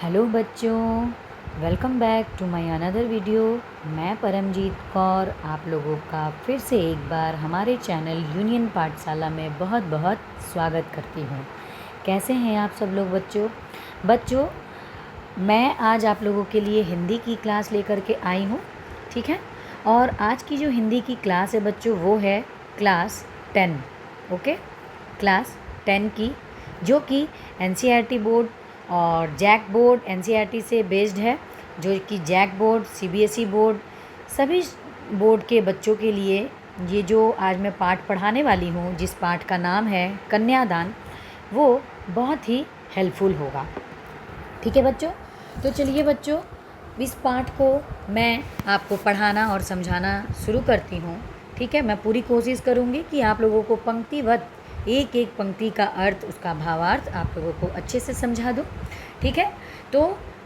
Hello बच्चों, welcome back to my another video. मैं परमजीत कौर आप लोगों का फिर से एक बार हमारे चैनल यूनियन पाठशाला में बहुत बहुत स्वागत करती हूँ। कैसे हैं आप सब लोग बच्चों, मैं आज आप लोगों के लिए हिंदी की क्लास लेकर के आई हूँ, ठीक है। और आज की जो हिंदी की क्लास है बच्चों, वो है क्लास 10, ओके, क्लास 10 की, जो कि एनसीईआरटी बोर्ड और जैक बोर्ड एनसीईआरटी से बेस्ड है, जो कि जैक बोर्ड, सीबीएसई बोर्ड, सभी बोर्ड के बच्चों के लिए ये जो आज मैं पाठ पढ़ाने वाली हूँ, जिस पाठ का नाम है कन्यादान, वो बहुत ही हेल्पफुल होगा, ठीक है बच्चों। तो चलिए बच्चों, इस पाठ को मैं आपको पढ़ाना और समझाना शुरू करती हूँ, ठीक है। मैं पूरी कोशिश करूँगी कि आप लोगों को पंक्तिबद्ध एक एक पंक्ति का अर्थ, उसका भावार्थ आप लोगों को अच्छे से समझा दूँ, ठीक है। तो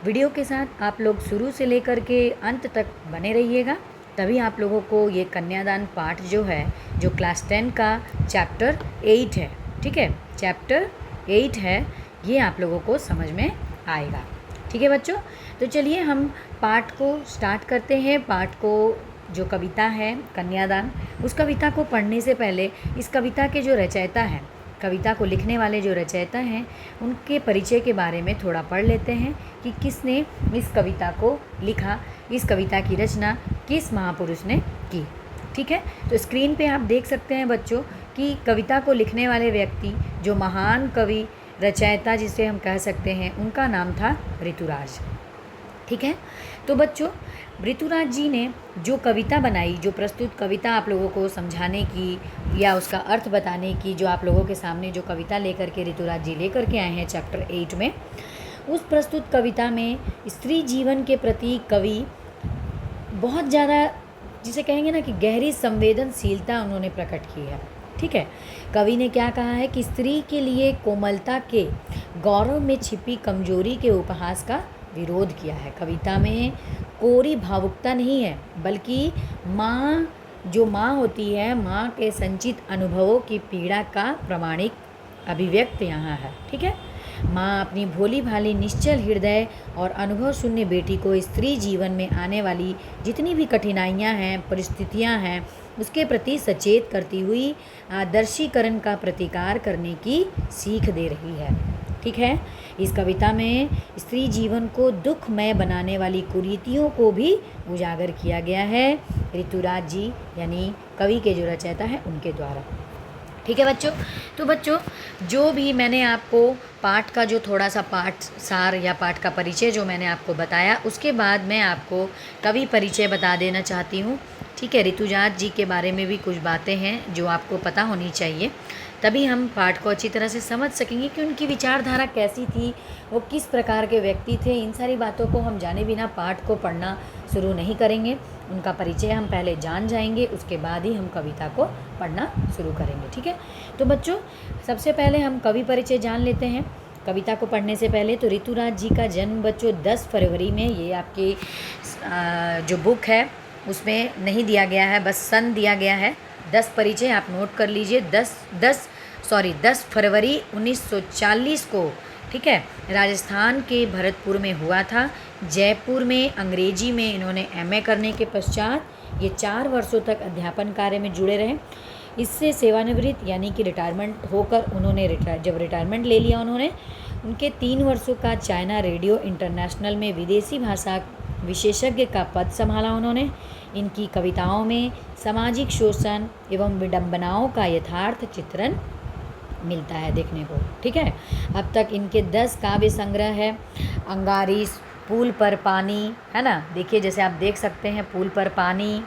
वीडियो के साथ आप लोग शुरू से लेकर के अंत तक बने रहिएगा, तभी आप लोगों को ये कन्यादान पाठ जो है, जो क्लास 10 का चैप्टर 8 है, ठीक है, चैप्टर 8 है, ये आप लोगों को समझ में आएगा, ठीक है बच्चों। तो चलिए हम पाठ को स्टार्ट करते हैं। पाठ को जो कविता है कन्यादान, उस कविता को पढ़ने से पहले इस कविता के जो रचयिता हैं, कविता को लिखने वाले जो रचयिता हैं, उनके परिचय के बारे में थोड़ा पढ़ लेते हैं कि किसने इस कविता को लिखा, इस कविता की रचना किस महापुरुष ने की, ठीक है। तो स्क्रीन पे आप देख सकते हैं बच्चों कि कविता को लिखने वाले व्यक्ति, जो महान कवि रचयिता जिसे हम कह सकते हैं, उनका नाम था ऋतुराज, ठीक है। तो बच्चों, ऋतुराज जी ने जो कविता बनाई, जो प्रस्तुत कविता आप लोगों को समझाने की या उसका अर्थ बताने की, जो आप लोगों के सामने जो कविता लेकर के ऋतुराज जी लेकर के आए हैं चैप्टर 8 में, उस प्रस्तुत कविता में स्त्री जीवन के प्रति कवि बहुत ज़्यादा, जिसे कहेंगे ना कि गहरी संवेदनशीलता उन्होंने प्रकट की है, ठीक है। कवि ने क्या कहा है कि स्त्री के लिए कोमलता के गौरव में छिपी कमजोरी के उपहास का विरोध किया है। कविता में कोरी भावुकता नहीं है, बल्कि माँ, जो माँ होती है, माँ के संचित अनुभवों की पीड़ा का प्रामाणिक अभिव्यक्त यहाँ है, ठीक है। माँ अपनी भोली भाली निश्चल हृदय और अनुभव शून्य बेटी को स्त्री जीवन में आने वाली जितनी भी कठिनाइयाँ हैं, परिस्थितियाँ हैं, उसके प्रति सचेत करती हुई आदर्शीकरण का प्रतिकार करने की सीख दे रही है, ठीक है। इस कविता में स्त्री जीवन को दुखमय बनाने वाली कुरीतियों को भी उजागर किया गया है ऋतुराज जी, यानी कवि के जो रचयिता हैं, उनके द्वारा, ठीक है बच्चों। तो बच्चों, जो भी मैंने आपको पाठ का जो थोड़ा सा पाठ सार या पाठ का परिचय जो मैंने आपको बताया, उसके बाद मैं आपको कवि परिचय बता देना चाहती हूँ, ठीक है। ऋतुराज जी के बारे में भी कुछ बातें हैं जो आपको पता होनी चाहिए, तभी हम पाठ को अच्छी तरह से समझ सकेंगे कि उनकी विचारधारा कैसी थी, वो किस प्रकार के व्यक्ति थे। इन सारी बातों को हम जाने बिना पाठ को पढ़ना शुरू नहीं करेंगे, उनका परिचय हम पहले जान जाएंगे, उसके बाद ही हम कविता को पढ़ना शुरू करेंगे, ठीक है। तो बच्चों, सबसे पहले हम कवि परिचय जान लेते हैं कविता को पढ़ने से पहले। तो ऋतुराज जी का जन्म बच्चों 10 फरवरी में, ये आपकी जो बुक है उसमें नहीं दिया गया है, बस सन दिया गया है। 10 परिचय आप नोट कर लीजिए। 10 फरवरी 1940 को, ठीक है, राजस्थान के भरतपुर में हुआ था। जयपुर में अंग्रेजी में इन्होंने एमए करने के पश्चात ये 4 वर्षों तक अध्यापन कार्य में जुड़े रहे। इससे सेवानिवृत्त यानी कि रिटायरमेंट होकर उन्होंने जब रिटायरमेंट ले लिया, उन्होंने उनके 3 वर्षों का चाइना रेडियो इंटरनेशनल में विदेशी भाषा विशेषज्ञ का पद संभाला उन्होंने। इनकी कविताओं में सामाजिक शोषण एवं विडंबनाओं का यथार्थ चित्रण मिलता है देखने को, ठीक है। अब तक इनके 10 काव्य संग्रह है। अंगारिस, पुल पर पानी, है ना, देखिए जैसे आप देख सकते हैं, पुल पर पानी,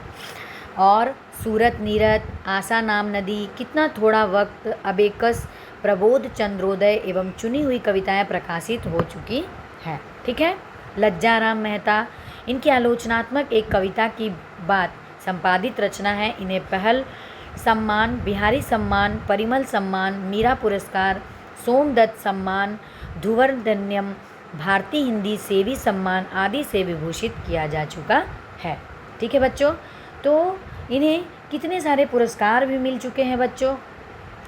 और सूरत नीरत, आशा नाम नदी, कितना थोड़ा वक्त, अबेकस, प्रबोध, चंद्रोदय एवं चुनी हुई कविताएं प्रकाशित हो चुकी हैं, ठीक है। लज्जाराम मेहता, इनकी आलोचनात्मक एक कविता की बात संपादित रचना है। इन्हें पहल सम्मान, बिहारी सम्मान, परिमल सम्मान, मीरा पुरस्कार, सोमदत्त सम्मान, धुवर्धन्यम, भारतीय हिंदी सेवी सम्मान आदि से विभूषित किया जा चुका है, ठीक है बच्चों। तो इन्हें कितने सारे पुरस्कार भी मिल चुके हैं बच्चों।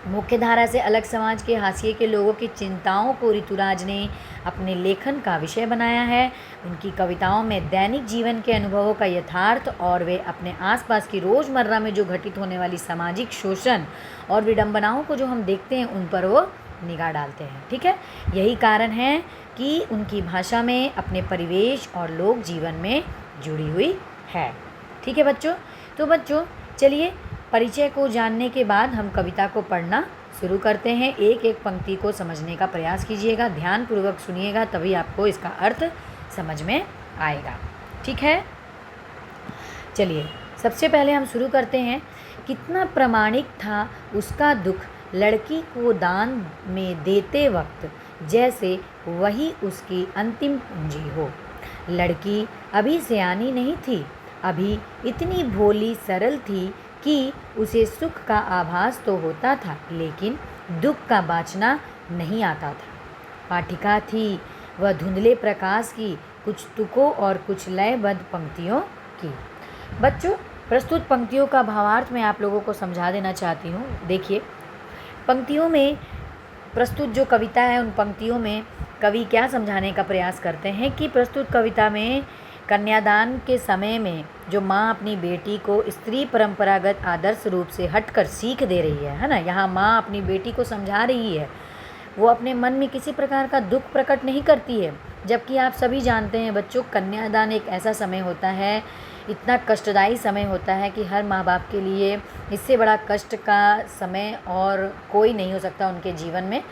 मुख्य धारा से अलग समाज के हाशिए के लोगों की चिंताओं को ऋतुराज ने अपने लेखन का विषय बनाया है। उनकी कविताओं में दैनिक जीवन के अनुभवों का यथार्थ और वे अपने आसपास की रोज़मर्रा में जो घटित होने वाली सामाजिक शोषण और विडंबनाओं को जो हम देखते हैं उन पर वो निगाह डालते हैं। ठीक है, यही कारण है कि उनकी भाषा में अपने परिवेश और लोक जीवन में जुड़ी हुई है। ठीक है बच्चों, तो बच्चों चलिए परिचय को जानने के बाद हम कविता को पढ़ना शुरू करते हैं। एक एक पंक्ति को समझने का प्रयास कीजिएगा, ध्यानपूर्वक सुनिएगा, तभी आपको इसका अर्थ समझ में आएगा। ठीक है, चलिए सबसे पहले हम शुरू करते हैं। कितना प्रामाणिक था उसका दुख लड़की को दान में देते वक्त, जैसे वही उसकी अंतिम पूंजी हो। लड़की अभी सयानी नहीं थी, अभी इतनी भोली सरल थी कि उसे सुख का आभास तो होता था, लेकिन दुख का बाँचना नहीं आता था। पाठिका थी वह धुंधले प्रकाश की, कुछ तुकों और कुछ लयबद्ध पंक्तियों की। बच्चों, प्रस्तुत पंक्तियों का भावार्थ मैं आप लोगों को समझा देना चाहती हूँ। देखिए, पंक्तियों में प्रस्तुत जो कविता है, उन पंक्तियों में कवि क्या समझाने का प्रयास करते हैं कि प्रस्तुत कविता में कन्यादान के समय में जो माँ अपनी बेटी को स्त्री परंपरागत आदर्श रूप से हटकर सीख दे रही है ना। यहाँ माँ अपनी बेटी को समझा रही है, वो अपने मन में किसी प्रकार का दुख प्रकट नहीं करती है। जबकि आप सभी जानते हैं बच्चों, कन्यादान एक ऐसा समय होता है, इतना कष्टदायी समय होता है कि हर माँ बाप के लिए इससे बड़ा कष्ट का समय और कोई नहीं हो सकता उनके जीवन में।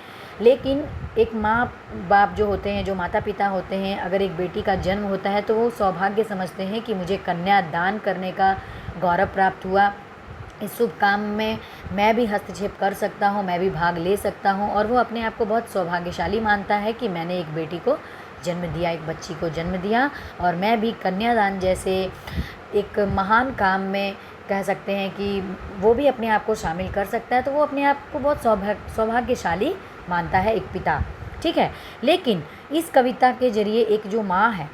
लेकिन एक माँ बाप जो होते हैं, जो माता पिता होते हैं, अगर एक बेटी का जन्म होता है तो वो सौभाग्य समझते हैं कि मुझे कन्या दान करने का गौरव प्राप्त हुआ, इस शुभ काम में मैं भी हस्तक्षेप कर सकता हूँ, मैं भी भाग ले सकता हूँ। और वो अपने आप को बहुत सौभाग्यशाली मानता है कि मैंने एक बेटी को जन्म दिया, एक बच्ची को जन्म दिया, और मैं भी कन्यादान जैसे एक महान काम में कह सकते हैं कि वो भी अपने आप को शामिल कर सकता है। तो वो अपने आप को बहुत सौभाग्यशाली मानता है एक पिता। ठीक है, लेकिन इस कविता के जरिए एक जो माँ है,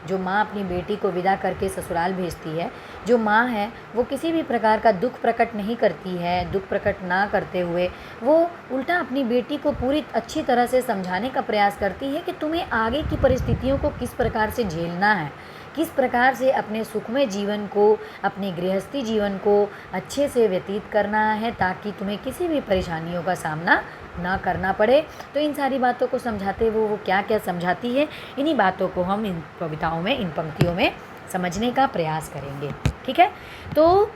जो माँ अपनी बेटी को विदा करके ससुराल भेजती है, जो माँ है वो किसी भी प्रकार का दुख प्रकट नहीं करती है। दुख प्रकट ना करते हुए वो उल्टा अपनी बेटी को पूरी अच्छी तरह से समझाने का प्रयास करती है कि तुम्हें आगे की परिस्थितियों को किस प्रकार से झेलना है, किस प्रकार से अपने सुखमय जीवन को, अपने गृहस्थी जीवन को अच्छे से व्यतीत करना है, ताकि तुम्हें किसी भी परेशानियों का सामना ना करना पड़े। तो इन सारी बातों को समझाते वो क्या क्या समझाती है, इन्हीं बातों को हम इन कविताओं में, इन पंक्तियों में समझने का प्रयास करेंगे। ठीक है, तो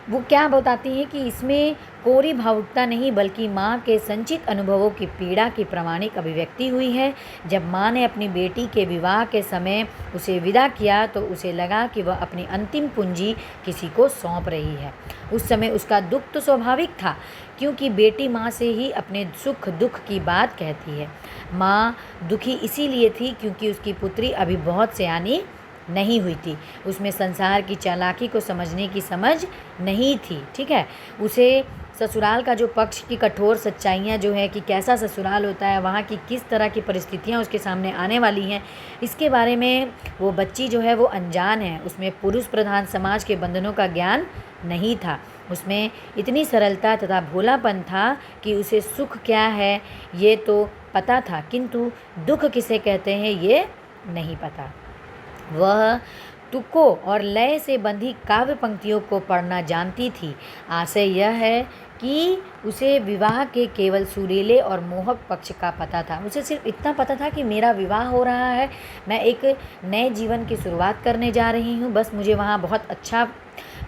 वो क्या बताती है कि इसमें कोरी भावुकता नहीं बल्कि माँ के संचित अनुभवों की पीड़ा की प्रामाणिक अभिव्यक्ति हुई है। जब माँ ने अपनी बेटी के विवाह के समय उसे विदा किया तो उसे लगा कि वह अपनी अंतिम पूंजी किसी को सौंप रही है। उस समय उसका दुख तो स्वाभाविक था, क्योंकि बेटी माँ से ही अपने सुख दुख की बात कहती है। माँ दुखी इसीलिए थी क्योंकि उसकी पुत्री अभी बहुत सयानी नहीं हुई थी, उसमें संसार की चालाकी को समझने की समझ नहीं थी। ठीक है, उसे ससुराल का जो पक्ष की कठोर सच्चाइयाँ जो है कि कैसा ससुराल होता है, वहाँ की किस तरह की परिस्थितियाँ उसके सामने आने वाली हैं, इसके बारे में वो बच्ची जो है वो अनजान है। उसमें पुरुष प्रधान समाज के बंधनों का ज्ञान नहीं था, उसमें इतनी सरलता तथा भोलापन था कि उसे सुख क्या है ये तो पता था, किंतु दुख किसे कहते हैं ये नहीं पता। वह तुकों और लय से बंधी काव्य पंक्तियों को पढ़ना जानती थी। आशय यह है कि उसे विवाह के केवल सुरीले और मोहक पक्ष का पता था। उसे सिर्फ इतना पता था कि मेरा विवाह हो रहा है, मैं एक नए जीवन की शुरुआत करने जा रही हूँ, बस मुझे वहाँ बहुत अच्छा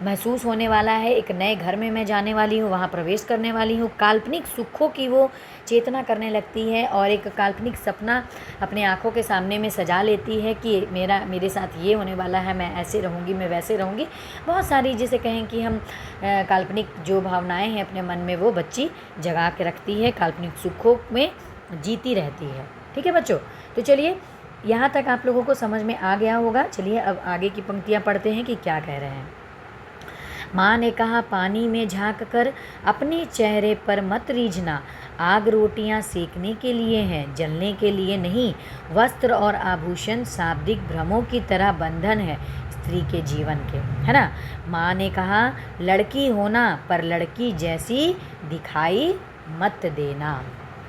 महसूस होने वाला है, एक नए घर में मैं जाने वाली हूँ, वहाँ प्रवेश करने वाली हूँ। काल्पनिक सुखों की वो चेतना करने लगती है और एक काल्पनिक सपना अपने आँखों के सामने में सजा लेती है कि मेरे साथ ये होने वाला है, मैं ऐसे रहूँगी, मैं वैसे रहूँगी। बहुत सारी जिसे कहें कि हम काल्पनिक जो भावनाएं हैं अपने मन में वो बच्ची जगा के रखती है, काल्पनिक सुखों में जीती रहती है। ठीक है बच्चों, तो चलिए यहाँ तक आप लोगों को समझ में आ गया होगा। चलिए अब आगे की पंक्तियाँ पढ़ते हैं कि क्या कह रहे हैं। माँ ने कहा, पानी में झाँक कर अपने चेहरे पर मत रीझना, आग रोटियां सेकने के लिए हैं, जलने के लिए नहीं। वस्त्र और आभूषण शाब्दिक भ्रमों की तरह बंधन है स्त्री के जीवन के, है ना। माँ ने कहा, लड़की होना पर लड़की जैसी दिखाई मत देना।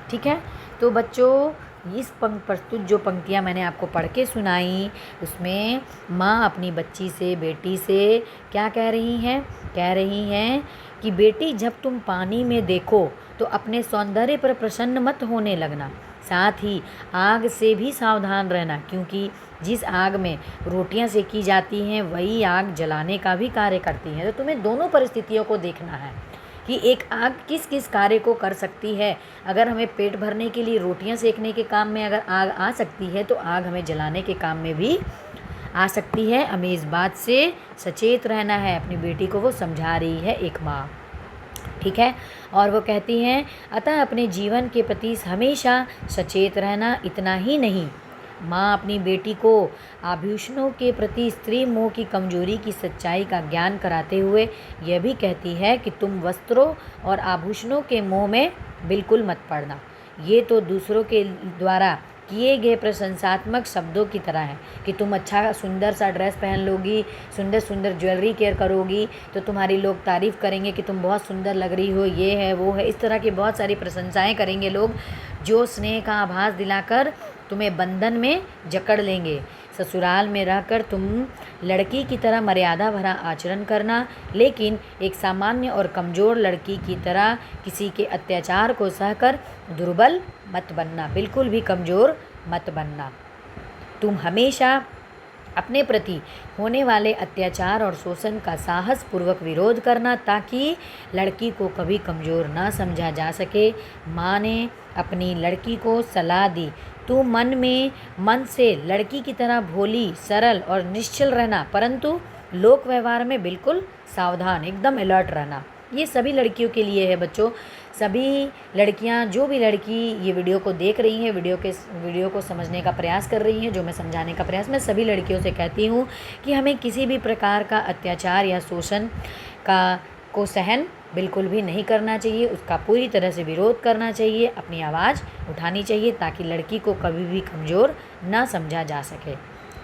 ठीक है, तो बच्चों इस प्रस्तुत जो पंक्तियाँ मैंने आपको पढ़ के सुनाई, उसमें माँ अपनी बच्ची से, बेटी से क्या कह रही हैं? कह रही हैं कि बेटी, जब तुम पानी में देखो तो अपने सौंदर्य पर प्रसन्न मत होने लगना, साथ ही आग से भी सावधान रहना, क्योंकि जिस आग में रोटियां सेकी जाती हैं वही आग जलाने का भी कार्य करती है। तो तुम्हें दोनों परिस्थितियों को देखना है कि एक आग किस किस कार्य को कर सकती है। अगर हमें पेट भरने के लिए रोटियां सेकने के काम में अगर आग आ सकती है, तो आग हमें जलाने के काम में भी आ सकती है। हमें इस बात से सचेत रहना है। अपनी बेटी को वो समझा रही है एक माँ, ठीक है। और वो कहती हैं, अतः अपने जीवन के प्रति हमेशा सचेत रहना। इतना ही नहीं, माँ अपनी बेटी को आभूषणों के प्रति स्त्री मोह की कमजोरी की सच्चाई का ज्ञान कराते हुए यह भी कहती है कि तुम वस्त्रों और आभूषणों के मोह में बिल्कुल मत पड़ना। ये तो दूसरों के द्वारा किए गए प्रशंसात्मक शब्दों की तरह है कि तुम अच्छा सुंदर सा ड्रेस पहन लोगी, सुंदर सुंदर ज्वेलरी केयर करोगी तो तुम्हारी लोग तारीफ़ करेंगे कि तुम बहुत सुंदर लग रही हो, ये है वो है। इस तरह की बहुत सारी प्रशंसाएं करेंगे लोग, जो स्नेह का आभास दिलाकर तुम्हें बंधन में जकड़ लेंगे। ससुराल में रहकर तुम लड़की की तरह मर्यादा भरा आचरण करना, लेकिन एक सामान्य और कमज़ोर लड़की की तरह किसी के अत्याचार को सहकर दुर्बल मत बनना, बिल्कुल भी कमज़ोर मत बनना। तुम हमेशा अपने प्रति होने वाले अत्याचार और शोषण का साहसपूर्वक विरोध करना, ताकि लड़की को कभी कमज़ोर ना समझा जा सके। माँ ने अपनी लड़की को सलाह दी, तू मन से लड़की की तरह भोली, सरल और निश्चल रहना, परंतु लोक व्यवहार में बिल्कुल सावधान, एकदम अलर्ट रहना। ये सभी लड़कियों के लिए है बच्चों। सभी लड़कियां, जो भी लड़की ये वीडियो को देख रही हैं, वीडियो को समझने का प्रयास कर रही हैं, जो मैं समझाने का प्रयास, मैं सभी लड़कियों से कहती हूँ कि हमें किसी भी प्रकार का अत्याचार या शोषण को सहन बिल्कुल भी नहीं करना चाहिए। उसका पूरी तरह से विरोध करना चाहिए, अपनी आवाज़ उठानी चाहिए, ताकि लड़की को कभी भी कमज़ोर ना समझा जा सके,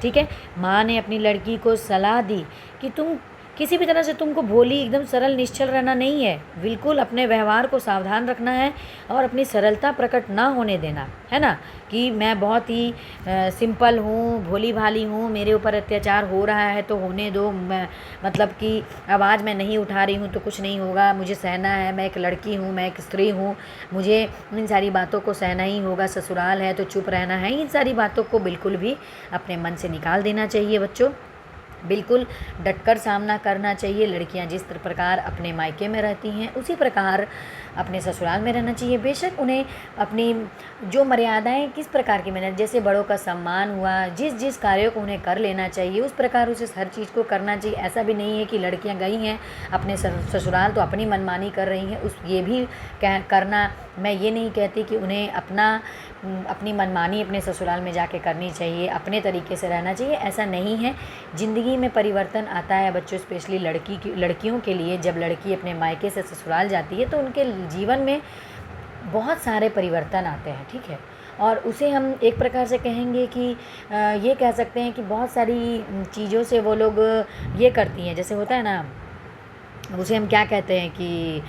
ठीक है। माँ ने अपनी लड़की को सलाह दी कि तुम किसी भी तरह से, तुमको भोली, एकदम सरल निश्चल रहना नहीं है, बिल्कुल अपने व्यवहार को सावधान रखना है और अपनी सरलता प्रकट ना होने देना, है ना, कि मैं बहुत ही सिंपल हूँ, भोली भाली हूँ, मेरे ऊपर अत्याचार हो रहा है तो होने दो, मैं मतलब कि आवाज़ मैं नहीं उठा रही हूँ तो कुछ नहीं होगा, मुझे सहना है, मैं एक लड़की हूँ, मैं एक स्त्री हूँ, मुझे इन सारी बातों को सहना ही होगा, ससुराल है तो चुप रहना है। इन सारी बातों को बिल्कुल भी अपने मन से निकाल देना चाहिए बच्चों। बिल्कुल डटकर सामना करना चाहिए। लड़कियां जिस प्रकार अपने मायके में रहती हैं उसी प्रकार अपने ससुराल में रहना चाहिए। बेशक उन्हें अपनी जो मर्यादाएं किस प्रकार की, मैंने जैसे बड़ों का सम्मान हुआ, जिस कार्यों को उन्हें कर लेना चाहिए उस प्रकार उसे हर चीज़ को करना चाहिए। ऐसा भी नहीं है कि लड़कियां गई हैं अपने ससुराल तो अपनी मनमानी कर रही हैं, ये भी करना, मैं ये नहीं कहती कि उन्हें अपनी मनमानी अपने ससुराल में जाके करनी चाहिए, अपने तरीके से रहना चाहिए, ऐसा नहीं है। ज़िंदगी में परिवर्तन आता है बच्चों, स्पेशली लड़कियों के लिए। जब लड़की अपने मायके से ससुराल जाती है तो उनके जीवन में बहुत सारे परिवर्तन आते हैं, ठीक है। और उसे हम एक प्रकार से कहेंगे कि ये कह सकते हैं कि बहुत सारी चीज़ों से वो लोग ये करती हैं, जैसे होता है ना, उसे हम क्या कहते हैं कि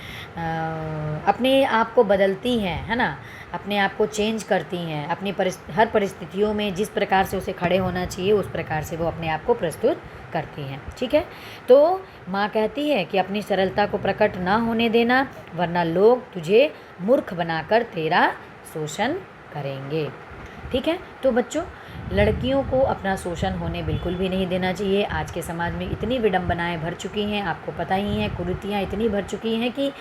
अपने आप को बदलती हैं, है ना, अपने आप को चेंज करती हैं, अपनी हर परिस्थितियों में जिस प्रकार से उसे खड़े होना चाहिए उस प्रकार से वो अपने आप को प्रस्तुत करती हैं, ठीक है। तो माँ कहती है कि अपनी सरलता को प्रकट ना होने देना, वरना लोग तुझे मूर्ख बनाकर तेरा शोषण करेंगे, ठीक है। तो बच्चों, लड़कियों को अपना शोषण होने बिल्कुल भी नहीं देना चाहिए। आज के समाज में इतनी विडंबनाएं भर चुकी हैं, आपको पता ही है, कुरीतियाँ इतनी भर चुकी हैं कि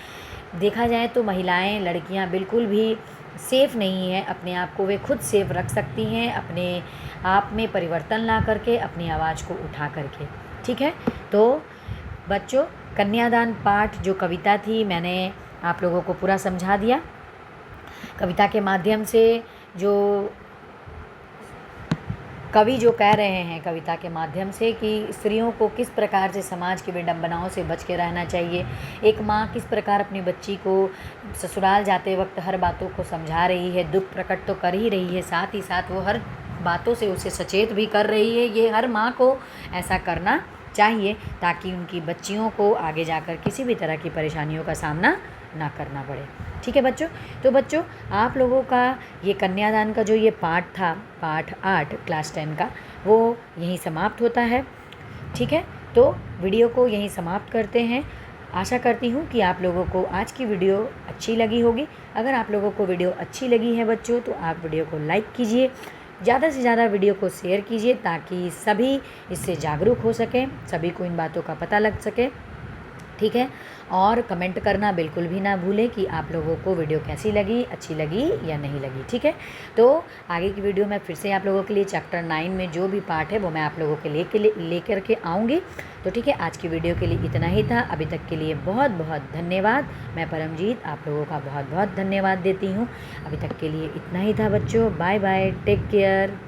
देखा जाए तो महिलाएं, लड़कियां बिल्कुल भी सेफ़ नहीं हैं। अपने आप को वे खुद सेफ रख सकती हैं, अपने आप में परिवर्तन ला करके, अपनी आवाज़ को उठा करके, ठीक है। तो बच्चों, कन्यादान पाठ जो कविता थी मैंने आप लोगों को पूरा समझा दिया। कविता के माध्यम से जो कवि जो कह रहे हैं, कविता के माध्यम से, कि स्त्रियों को किस प्रकार से समाज की विडंबनाओं से बच के रहना चाहिए। एक माँ किस प्रकार अपनी बच्ची को ससुराल जाते वक्त हर बातों को समझा रही है, दुख प्रकट तो कर ही रही है, साथ ही साथ वो हर बातों से उसे सचेत भी कर रही है। ये हर माँ को ऐसा करना चाहिए ताकि उनकी बच्चियों को आगे जाकर किसी भी तरह की परेशानियों का सामना ना करना पड़े। ठीक है बच्चों। तो बच्चों आप लोगों का ये कन्यादान का जो ये पाठ था, पाठ 8 क्लास 10 का, वो यहीं समाप्त होता है। ठीक है, तो वीडियो को यहीं समाप्त करते हैं। आशा करती हूँ कि आप लोगों को आज की वीडियो अच्छी लगी होगी। अगर आप लोगों को वीडियो अच्छी लगी है बच्चों, तो आप वीडियो को लाइक कीजिए, ज़्यादा से ज़्यादा वीडियो को शेयर कीजिए, ताकि सभी इससे जागरूक हो सकें, सभी को इन बातों का पता लग सके। ठीक है, और कमेंट करना बिल्कुल भी ना भूलें कि आप लोगों को वीडियो कैसी लगी, अच्छी लगी या नहीं लगी। ठीक है, तो आगे की वीडियो में फिर से आप लोगों के लिए चैप्टर 9 में जो भी पार्ट है वो मैं आप लोगों के लेकर के आऊँगी। तो ठीक है, आज की वीडियो के लिए इतना ही था। अभी तक के लिए बहुत बहुत धन्यवाद। मैं परमजीत आप लोगों का बहुत बहुत धन्यवाद देती हूँ। अभी तक के लिए इतना ही था बच्चों। Bye bye, take care.